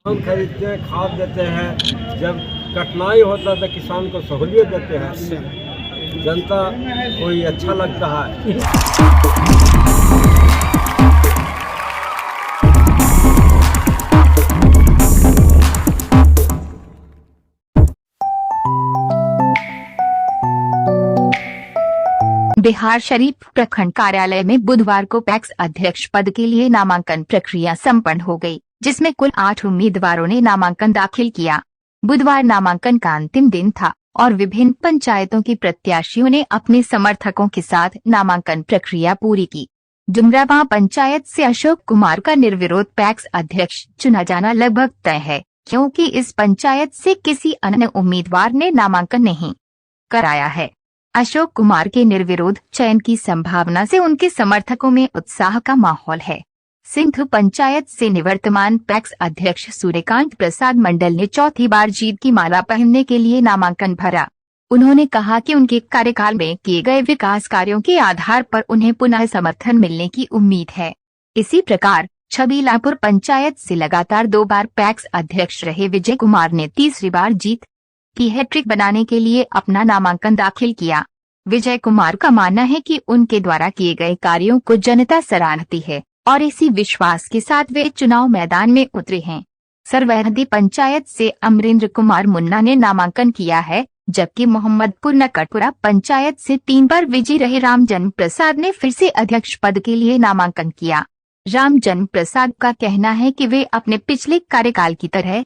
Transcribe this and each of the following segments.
हम खरीदते हैं, खाद देते हैं, जब कठिनाई होता है तो किसान को सहूलियत देते हैं। जनता को ये अच्छा लगता है। बिहार शरीफ प्रखंड कार्यालय में बुधवार को पैक्स अध्यक्ष पद के लिए नामांकन प्रक्रिया संपन्न हो गई, जिसमें कुल 8 उम्मीदवारों ने नामांकन दाखिल किया। बुधवार नामांकन का अंतिम दिन था और विभिन्न पंचायतों के प्रत्याशियों ने अपने समर्थकों के साथ नामांकन प्रक्रिया पूरी की। डुमरावां पंचायत से अशोक कुमार का निर्विरोध पैक्स अध्यक्ष चुना जाना लगभग तय है, क्योंकि इस पंचायत से किसी अन्य उम्मीदवार ने नामांकन नहीं कराया है। अशोक कुमार के निर्विरोध चयन की संभावना से उनके समर्थकों में उत्साह का माहौल है। सिंधु पंचायत से निवर्तमान पैक्स अध्यक्ष सूर्यकांत प्रसाद मंडल ने चौथी बार जीत की माला पहनने के लिए नामांकन भरा। उन्होंने कहा कि उनके कार्यकाल में किए गए विकास कार्यों के आधार पर उन्हें पुनः समर्थन मिलने की उम्मीद है। इसी प्रकार छबीलापुर पंचायत से लगातार 2 बार पैक्स अध्यक्ष रहे विजय कुमार ने तीसरी बार जीत की हैट्रिक बनाने के लिए अपना नामांकन दाखिल किया। विजय कुमार का मानना है कि उनके द्वारा किए गए कार्यों को जनता सराहती है और इसी विश्वास के साथ वे चुनाव मैदान में उतरे हैं। सरवैहदी पंचायत से अमरेंद्र कुमार मुन्ना ने नामांकन किया है, जबकि मोहम्मदपुर नकटपुरा पंचायत से 3 बार विजयी रहे रामजन्म प्रसाद ने फिर से अध्यक्ष पद के लिए नामांकन किया। रामजन्म प्रसाद का कहना है कि वे अपने पिछले कार्यकाल की तरह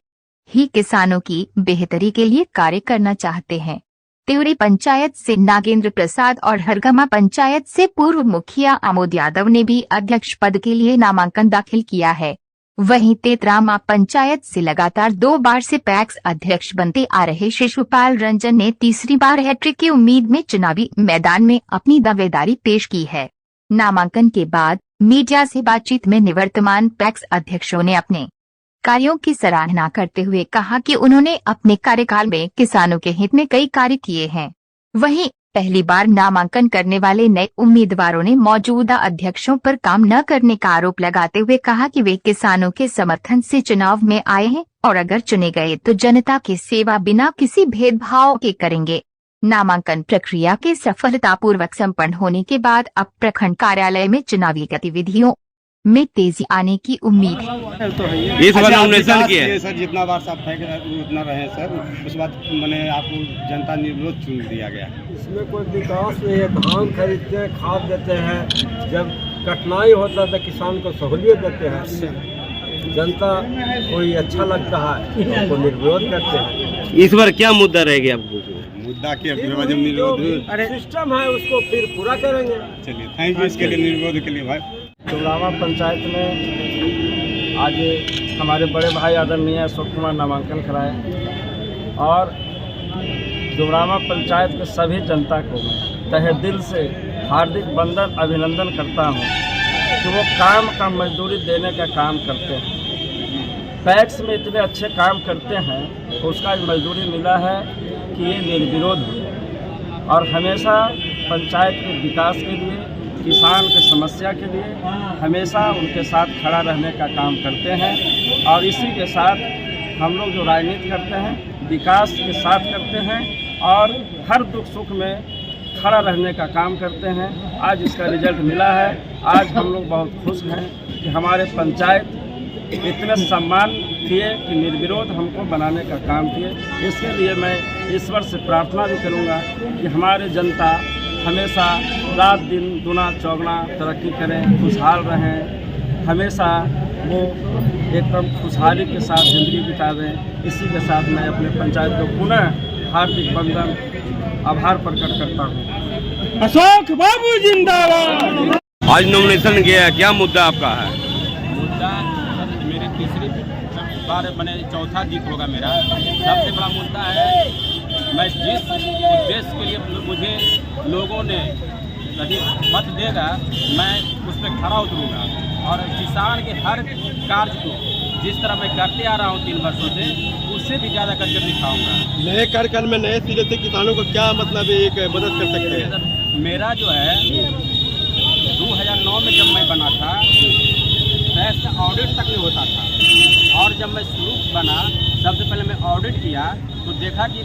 ही किसानों की बेहतरी के लिए कार्य करना चाहते हैं। त्यूरी पंचायत से नागेंद्र प्रसाद और हरगमा पंचायत से पूर्व मुखिया आमोद यादव ने भी अध्यक्ष पद के लिए नामांकन दाखिल किया है। वहीं तेतरामा पंचायत से लगातार 2 बार से पैक्स अध्यक्ष बनते आ रहे शिशुपाल रंजन ने तीसरी बार हैट्रिक की उम्मीद में चुनावी मैदान में अपनी दावेदारी पेश की है। नामांकन के बाद मीडिया से बातचीत में निवर्तमान पैक्स अध्यक्षों ने अपने कार्यों की सराहना करते हुए कहा कि उन्होंने अपने कार्यकाल में किसानों के हित में कई कार्य किए हैं। वहीं पहली बार नामांकन करने वाले नए उम्मीदवारों ने मौजूदा अध्यक्षों पर काम न करने का आरोप लगाते हुए कहा कि वे किसानों के समर्थन से चुनाव में आए हैं और अगर चुने गए तो जनता की सेवा बिना किसी भेदभाव के करेंगे। नामांकन प्रक्रिया के सफलतापूर्वक संपन्न होने के बाद अब प्रखंड कार्यालय में चुनावी गतिविधियों में तेजी आने की उम्मीद है। तो इस बार नॉमिनेशन किया है सर, जितना बार सब फेंक उतना रहे सर, उस बात मैंने आपको जनता निर्विरोध चुन दिया गया। इसमें कोई विकास नहीं है। धान खरीदते हैं, खाद देते हैं, जब कठिनाई होता है तो किसान को सहूलियत देते हैं। जनता को ये अच्छा लगता है, उनको निर्विरोध करते हैं। इस बार क्या मुद्दा रहेगी आपको? मुद्दा के निर्विरोध सिस्टम है उसको फिर पूरा करेंगे। चलिए, थैंक यू इसके लिए, निर्विरोध के लिए भाई। डुमरावां पंचायत में आज हमारे बड़े भाई आदरणीय अशोक कुमार नामांकन कराए और डुमरावां पंचायत के सभी जनता को मैं तहे दिल से हार्दिक वंदन अभिनंदन करता हूं कि वो काम का मजदूरी देने का काम करते हैं। पैक्स में इतने अच्छे काम करते हैं तो उसका मजदूरी मिला है कि ये निर्विरोध हुए और हमेशा पंचायत के विकास के लिए, किसान के समस्या के लिए हमेशा उनके साथ खड़ा रहने का काम करते हैं। और इसी के साथ हम लोग जो राजनीति करते हैं विकास के साथ करते हैं और हर दुख सुख में खड़ा रहने का काम करते हैं। आज इसका रिजल्ट मिला है। आज हम लोग बहुत खुश हैं कि हमारे पंचायत इतने सम्मान किए कि निर्विरोध हमको बनाने का काम किए। इसके लिए मैं ईश्वर से प्रार्थना भी करूँगा कि हमारे जनता हमेशा रात दिन दुना चौगुना तरक्की करें, खुशहाल रहें, हमेशा वो एकदम खुशहाली के साथ ज़िंदगी बिता दें। इसी के साथ मैं अपने पंचायत को पुनः हार्दिक वंदन आभार प्रकट करता हूँ। अशोक बाबू जिंदाबाद। आज नॉमिनेशन किया है, क्या मुद्दा आपका है? मुद्दा मेरी तीसरी बार मैंने चौथा जीत होगा मेरा। सबसे बड़ा मुद्दा है मैं जिस उद्देश्य के लिए मुझे लोगों ने यदि मत देगा मैं उस पर खड़ा उतरूँगा और किसान के हर कार्य को जिस तरह मैं करते आ रहा हूँ 3 वर्षों से उससे भी ज़्यादा करके दिखाऊँगा। नए कार्यकाल में नए सिरे से किसानों को क्या मतलब एक मदद कर सकते हैं? मेरा जो है 2009 में जब मैं बना था पैसा ऑडिट तक नहीं होता था और जब मैं शुरू बना सबसे पहले मैं ऑडिट किया तो देखा कि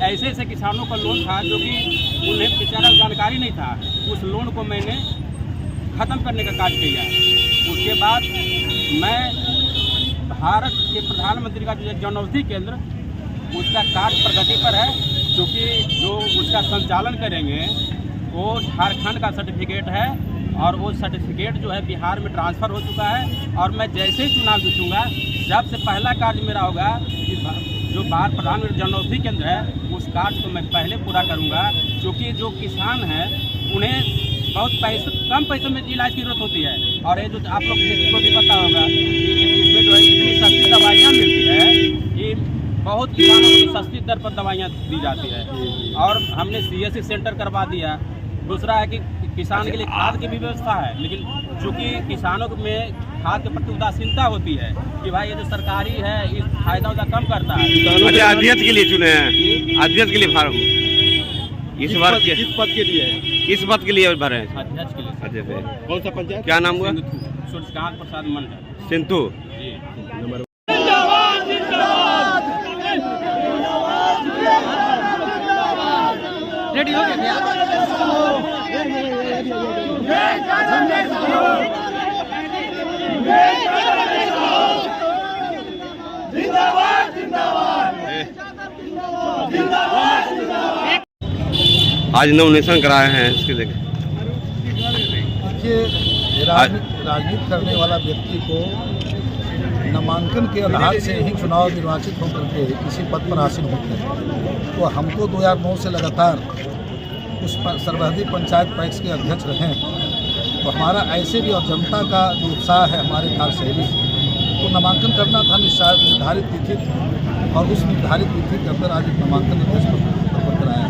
ऐसे ऐसे किसानों का लोन था जो कि उन्हें बेचारा जानकारी नहीं था। उस लोन को मैंने ख़त्म करने का कार्य किया। उसके बाद मैं भारत के प्रधानमंत्री का जो जन औषधि केंद्र उसका कार्य प्रगति पर है, क्योंकि जो उसका संचालन करेंगे वो झारखंड का सर्टिफिकेट है और वो सर्टिफिकेट जो है बिहार में ट्रांसफ़र हो चुका है। और मैं जैसे ही चुनाव जीतूँगा सबसे पहला कार्य मेरा होगा कि जो बाहर प्रधानमंत्री जन औषधि केंद्र है उस कार्य को मैं पहले पूरा करूँगा, क्योंकि जो किसान हैं उन्हें बहुत कम पैसों में इलाज की जरूरत होती है। और ये जो आप लोग को भी पता होगा कि इसमें जो है इतनी सस्ती दवाइयाँ मिलती है कि बहुत किसानों को सस्ती दर पर दवाइयाँ दी जाती है। और हमने CSC सेंटर करवा दिया। दूसरा है कि किसान के लिए खाद की भी व्यवस्था है, लेकिन चूँकि किसानों में खाद के प्रति उदासीनता होती है कि भाई ये जो सरकारी है इस फायदा कम करता है। अच्छा, अध्यक्ष के लिए चुने हैं, अध्यक्ष के लिए फार्म इस बार किस पद के लिए है? इस पद के लिए भरे हैं? अध्यक्ष के लिए अध्यक्ष। कौन सा पंचायत? क्या नाम हुआ? सूर्यकांत प्रसाद मंडल। सिंधु। जी। रेडी हो गया? आज नॉमिनेशन कराए हैं, इसके देखें। देखिए, राजनीति करने वाला व्यक्ति को नामांकन के आधार से ही चुनाव निर्वाचित होकर के किसी पद पर आसीन होते हैं। तो हमको 2009 से लगातार उस सर्वाधिक पंचायत पैक्स के अध्यक्ष रहे, तो हमारा ऐसे भी और जनता का जो उत्साह है हमारे कार्यशैली तो नामांकन करना था। निर्धारित तिथि थी और उस निर्धारित तिथि के अंदर आज नामांकन अध्यक्ष पर कराया।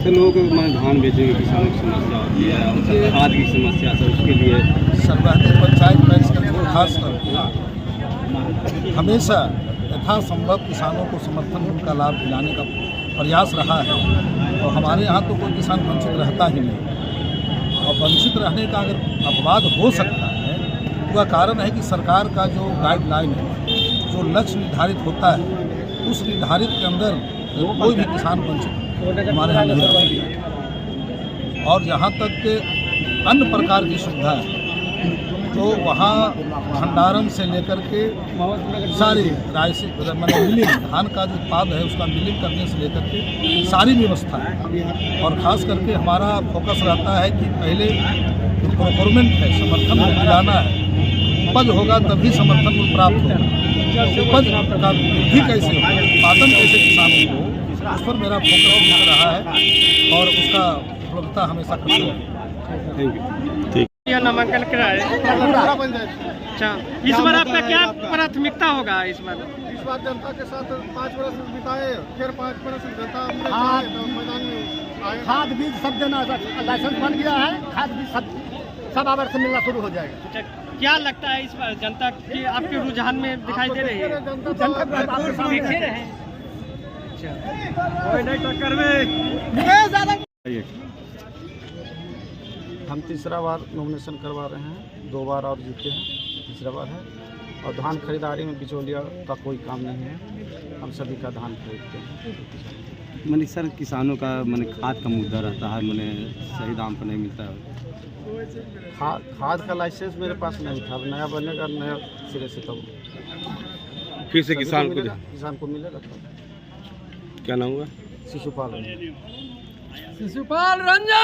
लोगों को धान बेचेंगे, किसानों की समस्या होती है, खाद की समस्या है, उसके लिए सर्वाधिक पंचायत पैक्स का जो खास करके हमेशा यथासंभव किसानों को समर्थन उनका लाभ दिलाने का प्रयास रहा है। और हमारे यहाँ तो कोई किसान वंचित रहता ही नहीं, और वंचित रहने का अगर अपवाद हो सकता है तो वह कारण है कि सरकार का जो गाइडलाइन है, जो लक्ष्य निर्धारित होता है, उस निर्धारित के अंदर कोई भी किसान वंचित हमारे यहाँ नहीं रहता। और जहाँ तक के अन्य प्रकार की सुविधा है तो वहाँ भंडारण से लेकर के सारी राइस मिलिंग, धान का जो उत्पाद है उसका मिलिंग करने से लेकर के सारी व्यवस्था है। और ख़ास करके हमारा फोकस रहता है कि पहले जो प्रोक्योरमेंट है, समर्थन मूल्य दिलाना है। उपज होगा तभी समर्थन मूल्य प्राप्त होगा। उपज का वृद्धि कैसे होगा, उत्पादन कैसे किसानों को, उस पर मेरा फोकस रहा है और उसका उपलब्धता हमेशा करते हैं। यह नामांकन कराए। अच्छा, इस बार आपका क्या प्राथमिकता होगा? इस बार जनता के साथ 5 वर्ष बिताए, फिर 5 वर्ष जनता मैदान में आए। खाद बीज सब देना, लाइसेंस बन गया है, खाद बीज सब आवर से मिलना शुरू हो जाएगा। अच्छा, क्या लगता है इस बार जनता की आपके रुझान में दिखाई दे रही है? जनता दिखे रहे हैं। कोई नहीं टक्कर में। हम तीसरा बार नॉमिनेशन करवा रहे हैं, 2 बार और जीते हैं, तीसरा बार है। और धान खरीदारी में बिचौलिया का कोई काम नहीं है, हम सभी का धान खरीदते हैं। मैंने सर किसानों का खाद का मुद्दा रहता है, सही दाम पर नहीं मिलता है। खाद का लाइसेंस मेरे पास नहीं था, नया बनेगा, नया सिरे से तब फिर से किसान को मिलेगा। क्या नाम हुआ? शिशुपाल रंजन।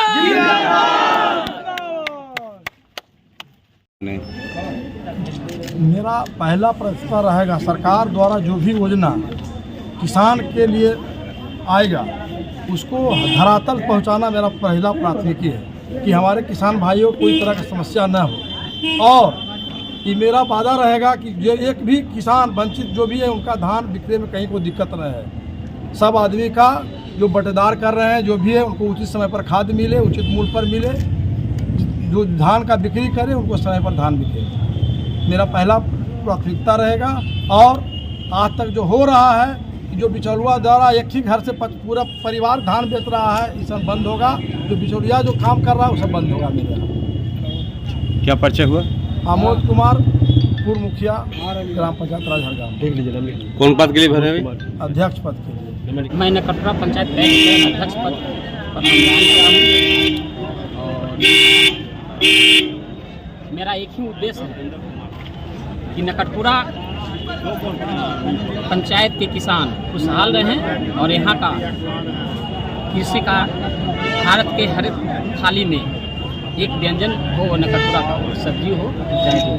मेरा पहला प्राथमिकता रहेगा, सरकार द्वारा जो भी योजना किसान के लिए आएगा उसको धरातल पहुंचाना मेरा पहला प्राथमिकी है कि हमारे किसान भाइयों को कोई तरह की समस्या न हो। और ये मेरा वादा रहेगा कि जो एक भी किसान वंचित जो भी है उनका धान बिक्री में कहीं कोई दिक्कत न है। सब आदमी का जो बटेदार कर रहे हैं जो भी है उनको उचित समय पर खाद मिले, उचित मूल्य पर मिले, जो धान का बिक्री करे उनको समय पर धान बिके, मेरा पहला प्राथमिकता रहेगा। और आज तक जो हो रहा है कि जो बिचौलिया द्वारा एक ही घर से पूरा परिवार धान बेच रहा है, ये सब बंद होगा। जो बिचौलिया जो काम कर रहा है वो सब बंद होगा। मेरे यहाँ क्या परिचय हुआ? आमोद कुमार, पूर्व मुखिया ग्राम पंचायत राजहरगाम, कौन पद के लिए भरे अभी? अध्यक्ष पद के लिए। मैं नकटपुरा पंचायत बैंक के अध्यक्ष पद पर नामांकन किया हूँ और मेरा एक ही उद्देश्य है कि नकटपुरा पंचायत के किसान खुशहाल रहें और यहाँ का कृषि का भारत के हर थाली में एक व्यंजन हो, नकटपुरा का हो, सब्जी हो, चाहे हो,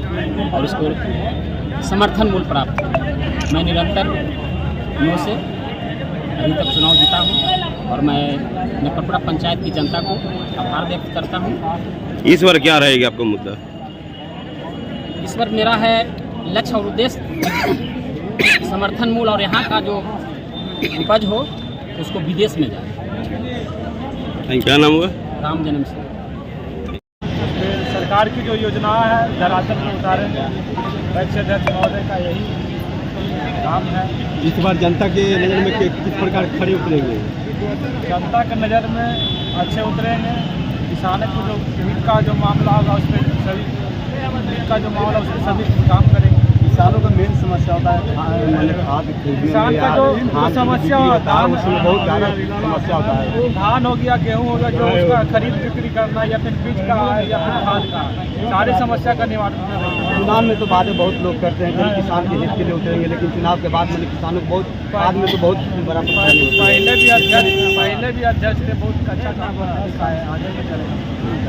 और उसको समर्थन मूल्य प्राप्त हो। मैं निरंतर नो से अभी तक चुनाव जीता हूँ और मैं नकटपुरा पंचायत की जनता को आभार व्यक्त करता हूँ। इस बार क्या रहेगा आपका मुद्दा? इस बार मेरा है लक्ष्य और उद्देश्य समर्थन मूल्य और यहाँ का जो उपज हो उसको विदेश में जाए। क्या नाम हुआ? राम जन्म से सरकार की जो योजना है धरातल में उतारेंगे। अध्यक्ष महोदय का यही काम है। इस बार जनता के नज़र में किस प्रकार खड़े उतरेंगे? जनता के नज़र में अच्छे उतरेंगे। किसानों को जो हित का जो मामला होगा उस पर सभी हित का जो मामला उस पर सभी काम करेंगे। किसानों का मेन समस्या होता है खाद किसान का जो समस्या होता है उसमें बहुत ज़्यादा समस्या होता है। धान हो गया, गेहूँ हो गया, जो उसका खरीद बिक्री करना या फिर बीज का है या फिर खाद का, सारी समस्या का निवारण करना। चुनाव में तो बातें बहुत लोग करते हैं कि किसान के हित के लिए उतरेंगे, लेकिन चुनाव के बाद में किसानों को बहुत बाद में तो बहुत बड़ा परेशानी होती है। पहले भी अध्यक्ष ने बहुत अच्छा काम दिखाया है, आगे भी करेंगे।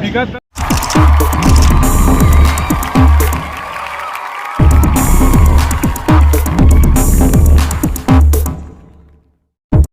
विगत